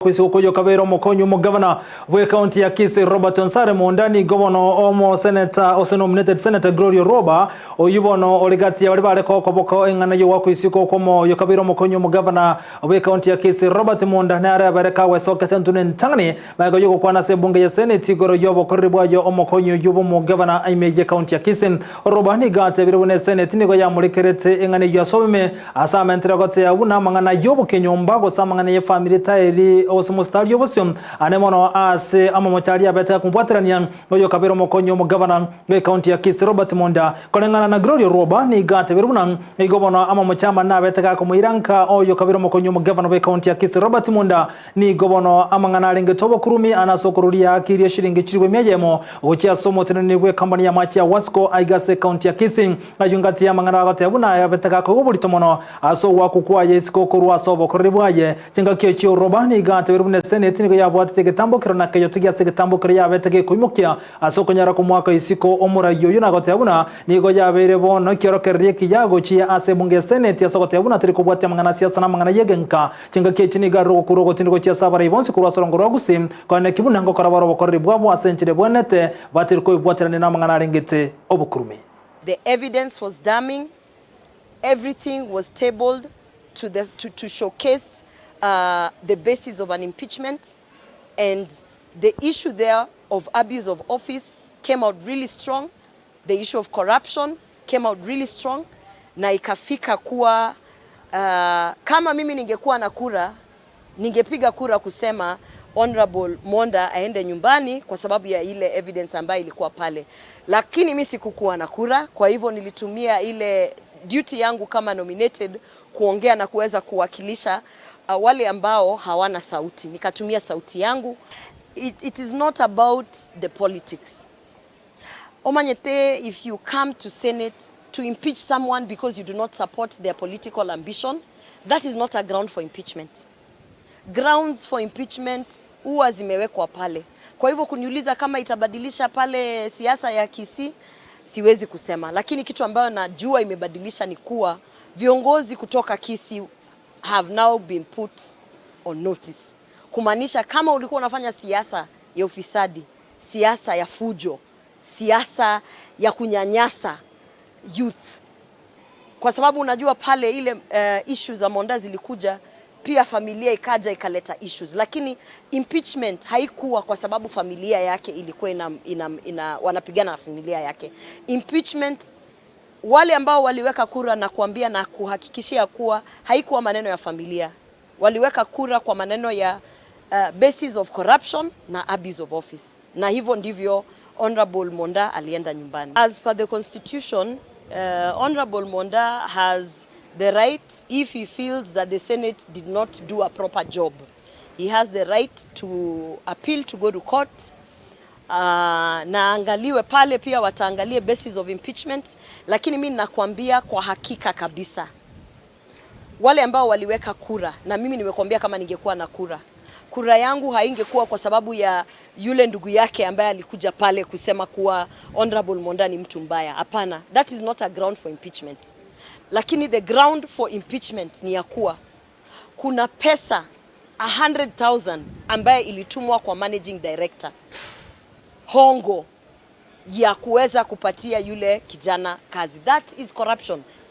Kwisukujo kabero mokonyo mo governor we county ya Kisii Robert Nsare Monda ni governor omo senator nominated Senator Orwoba oyubono oligati ya bale ko koboko engana yo wakwisuko komo yo kabero mokonyo mo governor we county ya Kisii Robert Monda na ara bareka we sokete ntune ntangani bago yo kwana se bunge ya senate goro yobo koribwa yo omokonyo yubo mo governor aimeje county ya Kisii Orwoba ni gate birune senate ni go ya mulikerete engana yo sobime asa mentre gote ya una mangana yobo kenyomba go samangana ye family tairi osumustari yobosyom anemono ase amomochari abeta kumbwaterania oyo kabero mokonyo mo governor we county ya Kisii Robert Monda kolengana na Orwoba ni gate beruna igobono amomochama na abeta ko muiranka oyo kabero mokonyo mo governor we county ya Kisii Robert Monda ni gobono amangana linge tobo kurumi anasokurulia akiri shilingi chirwe mejemo ocha somo tenene we company ya machi ya Wasco aigase county ya Kisii ayungati ya mangana gate abuna abeta ko gobolitomono aso wakukwa yesiko korwa sobo koribwaye chenga kechi Orwoba ni gate berune senate ni yabwate tegetambo kirana kayo tigia segetambo kire yabete kuimukia asoko nyara ku mwaka isiko omura yoyo na gote abuna ni go yabere bono kiro kerrie kiyago chi ase bunge senate asoko te abuna tiri kubwate mangana siasa na mangana yegenka chenga kechi ni garo kurogo tinigo chi sabara ibonsi kurwa sorongo Gusii kone kibuna ngo korabaro bokorri bwabo asenchire bwonete batiri ko ibwaterane na mangana ringete obukurumi. The evidence was damning. Everything was tabled to showcase the basis of an impeachment, and the issue there of abuse of office came out really strong. The issue of corruption came out really strong, na ikafika kuwa kama mimi ningekuwa na kura ningepiga kura kusema Honorable Monda aende nyumbani kwa sababu ya ile evidence ambayo ilikuwa pale, lakini mimi sikukuwa na kura, kwa hivyo nilitumia ile duty yangu kama nominated kuongea na kuweza kuwakilisha wale ambao hawana sauti. Nikatumia sauti yangu. It is not about the politics. Omanyete, if you come to Senate to impeach someone because you do not support their political ambition, that is not a ground for impeachment. Grounds for impeachment huwa zimewekwa pale. Kwa hivyo kuniuliza kama itabadilisha pale siasa ya Kisii, siwezi kusema. Lakini kitu ambayo najua imebadilisha ni kuwa viongozi kutoka Kisii have now been put on notice. Kumaanisha kama ulikuwa unafanya siasa ya ufisadi, siasa ya fujo, siasa ya kunyanyasa youth, kwa sababu unajua pale ile issues za Monda zilikuja, pia familia ikaja ikaleta issues, lakini impeachment haikuwa kwa sababu familia yake ilikuwa wanapigana na familia yake. Impeachment, wale ambao waliweka kura na kuambia na kuhakikishia kuwa haikuwa maneno ya familia, waliweka kura kwa maneno ya basis of corruption na abuse of office, na hivyo ndivyo Honorable Monda alienda nyumbani. As per the constitution, Honorable Monda has the right, if he feels that the Senate did not do a proper job, he has the right to appeal, to go to court. Na angaliwe pale, pia wataangalie basis of impeachment, lakini mimi nakwambia kwa hakika kabisa wale ambao waliweka kura, na mimi nimekuambia kama ningekuwa na kura yangu haingekuwa kwa sababu ya yule ndugu yake ambaye alikuja pale kusema kuwa Honorable Monda ni mtu mbaya. Hapana, that is not a ground for impeachment. Lakini the ground for impeachment ni ya kuwa kuna pesa 100,000 ambaye ilitumwa kwa managing director, hongo ya kuweza kupatia yule kijana kazi. That is corruption.